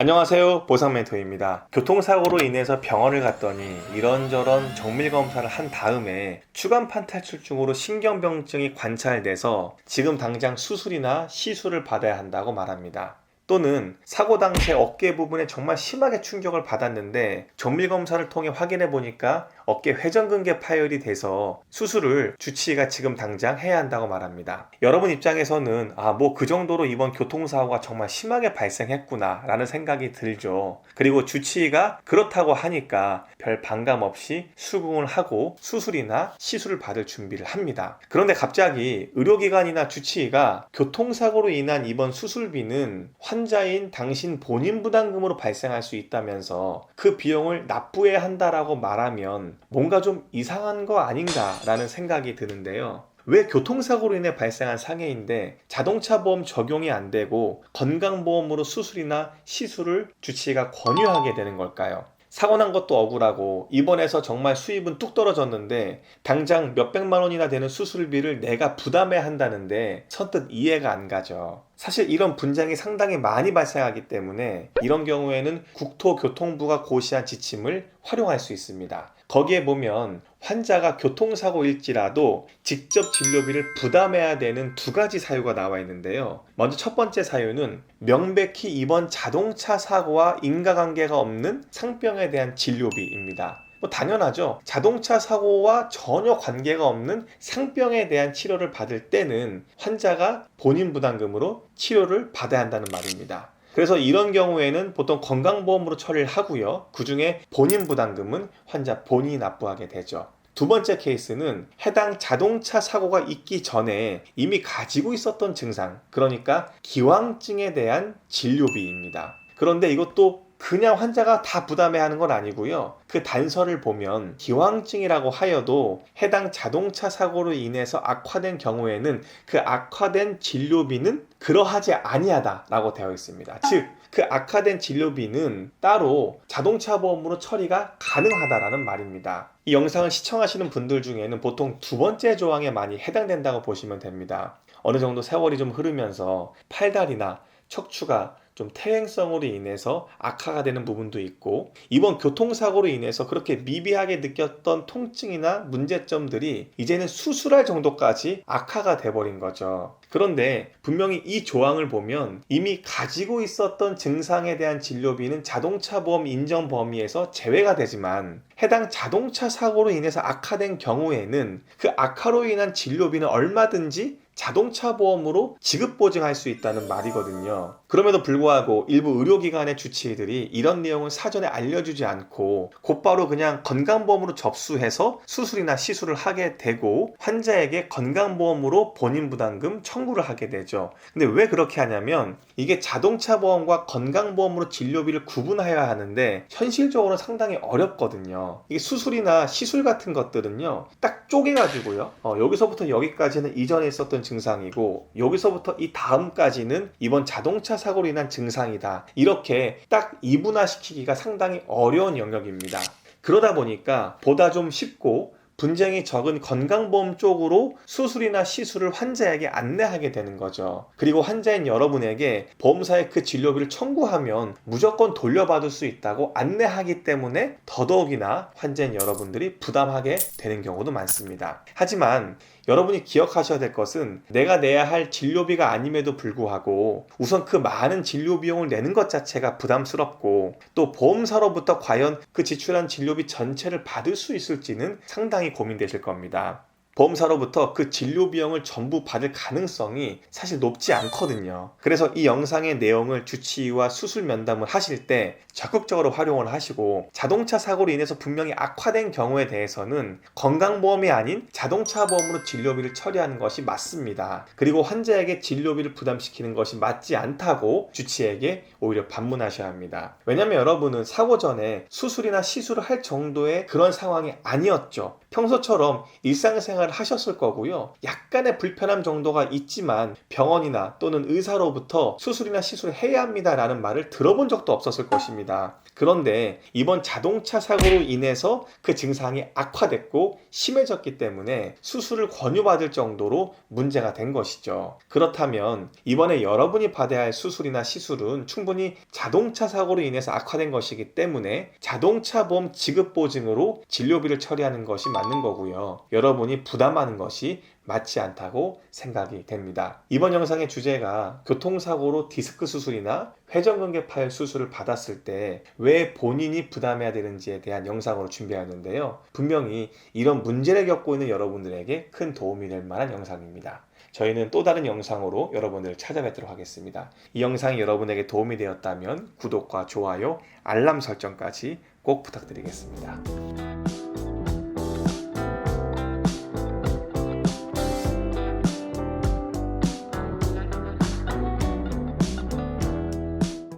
안녕하세요, 보상멘토입니다. 교통사고로 인해서 병원을 갔더니 이런저런 정밀검사를 한 다음에 추간판 탈출증으로 신경병증이 관찰돼서 지금 당장 수술이나 시술을 받아야 한다고 말합니다. 또는 사고 당시에 어깨 부분에 정말 심하게 충격을 받았는데 정밀검사를 통해 확인해 보니까 어깨 회전근개 파열이 돼서 수술을 주치의가 지금 당장 해야 한다고 말합니다. 여러분 입장에서는 그 정도로 이번 교통사고가 정말 심하게 발생했구나 라는 생각이 들죠. 그리고 주치의가 그렇다고 하니까 별 반감 없이 수긍을 하고 수술이나 시술을 받을 준비를 합니다. 그런데 갑자기 의료기관이나 주치의가 교통사고로 인한 이번 수술비는 환자인 당신 본인 부담금으로 발생할 수 있다면서 그 비용을 납부해야 한다라고 말하면 뭔가 좀 이상한 거 아닌가라는 생각이 드는데요. 왜 교통사고로 인해 발생한 상해인데 자동차 보험 적용이 안 되고 건강보험으로 수술이나 시술을 주치의가 권유하게 되는 걸까요? 사고 난 것도 억울하고 입원해서 정말 수입은 뚝 떨어졌는데 당장 몇백만 원이나 되는 수술비를 내가 부담해야 한다는데 선뜻 이해가 안 가죠. 사실 이런 분쟁이 상당히 많이 발생하기 때문에 이런 경우에는 국토교통부가 고시한 지침을 활용할 수 있습니다. 거기에 보면 환자가 교통사고일지라도 직접 진료비를 부담해야 되는 두 가지 사유가 나와 있는데요. 먼저 첫 번째 사유는 명백히 이번 자동차 사고와 인과관계가 없는 상병에 대한 진료비입니다. 당연하죠. 자동차 사고와 전혀 관계가 없는 상병에 대한 치료를 받을 때는 환자가 본인 부담금으로 치료를 받아야 한다는 말입니다. 그래서 이런 경우에는 보통 건강보험으로 처리를 하고요. 그 중에 본인 부담금은 환자 본인이 납부하게 되죠. 두 번째 케이스는 해당 자동차 사고가 있기 전에 이미 가지고 있었던 증상, 그러니까 기왕증에 대한 진료비입니다. 그런데 이것도 그냥 환자가 다 부담해야 하는 건 아니고요. 그 단서를 보면 기왕증이라고 하여도 해당 자동차 사고로 인해서 악화된 경우에는 그 악화된 진료비는 그러하지 아니하다라고 되어 있습니다. 즉, 그 악화된 진료비는 따로 자동차 보험으로 처리가 가능하다라는 말입니다. 이 영상을 시청하시는 분들 중에는 보통 두 번째 조항에 많이 해당된다고 보시면 됩니다. 어느 정도 세월이 좀 흐르면서 팔다리나 척추가 좀 퇴행성으로 인해서 악화가 되는 부분도 있고 이번 교통사고로 인해서 그렇게 미비하게 느꼈던 통증이나 문제점들이 이제는 수술할 정도까지 악화가 돼버린 거죠. 그런데 분명히 이 조항을 보면 이미 가지고 있었던 증상에 대한 진료비는 자동차 보험 인정 범위에서 제외가 되지만 해당 자동차 사고로 인해서 악화된 경우에는 그 악화로 인한 진료비는 얼마든지 자동차 보험으로 지급 보증할 수 있다는 말이거든요. 그럼에도 불구하고 일부 의료기관의 주치의들이 이런 내용을 사전에 알려주지 않고 곧바로 그냥 건강보험으로 접수해서 수술이나 시술을 하게 되고 환자에게 건강보험으로 본인 부담금 청구를 하게 되죠. 근데 왜 그렇게 하냐면 이게 자동차 보험과 건강보험으로 진료비를 구분해야 하는데 현실적으로 상당히 어렵거든요. 이게 수술이나 시술 같은 것들은요 딱 쪼개가지고요 여기서부터 여기까지는 이전에 있었던 증상이고 여기서부터 이 다음까지는 이번 자동차 사고로 인한 증상이다. 이렇게 딱 이분화시키기가 상당히 어려운 영역입니다. 그러다 보니까 보다 좀 쉽고 분쟁이 적은 건강보험 쪽으로 수술이나 시술을 환자에게 안내하게 되는 거죠. 그리고 환자인 여러분에게 보험사에 그 진료비를 청구하면 무조건 돌려받을 수 있다고 안내하기 때문에 더더욱이나 환자인 여러분들이 부담하게 되는 경우도 많습니다. 하지만 여러분이 기억하셔야 될 것은 내가 내야 할 진료비가 아님에도 불구하고 우선 그 많은 진료 비용을 내는 것 자체가 부담스럽고 또 보험사로부터 과연 그 지출한 진료비 전체를 받을 수 있을지는 상당히 고민되실 겁니다. 보험사로부터 그 진료 비용을 전부 받을 가능성이 사실 높지 않거든요. 그래서 이 영상의 내용을 주치의와 수술 면담을 하실 때 적극적으로 활용을 하시고 자동차 사고로 인해서 분명히 악화된 경우에 대해서는 건강보험이 아닌 자동차 보험으로 진료비를 처리하는 것이 맞습니다. 그리고 환자에게 진료비를 부담시키는 것이 맞지 않다고 주치의에게 오히려 반문하셔야 합니다. 왜냐하면 여러분은 사고 전에 수술이나 시술을 할 정도의 그런 상황이 아니었죠. 평소처럼 일상생활을 하셨을 거고요. 약간의 불편함 정도가 있지만 병원이나 또는 의사로부터 수술이나 시술을 해야 합니다라는 말을 들어본 적도 없었을 것입니다. 그런데 이번 자동차 사고로 인해서 그 증상이 악화됐고 심해졌기 때문에 수술을 권유받을 정도로 문제가 된 것이죠. 그렇다면 이번에 여러분이 받아야 할 수술이나 시술은 충분히 자동차 사고로 인해서 악화된 것이기 때문에 자동차 보험 지급 보증으로 진료비를 처리하는 것이 맞는 거고요. 여러분이 부담하는 것이 맞지 않다고 생각이 됩니다. 이번 영상의 주제가 교통사고로 디스크 수술이나 회전근개 파열 수술을 받았을 때 왜 본인이 부담해야 되는지에 대한 영상으로 준비하였는데요. 분명히 이런 문제를 겪고 있는 여러분들에게 큰 도움이 될 만한 영상입니다. 저희는 또 다른 영상으로 여러분들을 찾아뵙도록 하겠습니다. 이 영상이 여러분에게 도움이 되었다면 구독과 좋아요, 알람 설정까지 꼭 부탁드리겠습니다.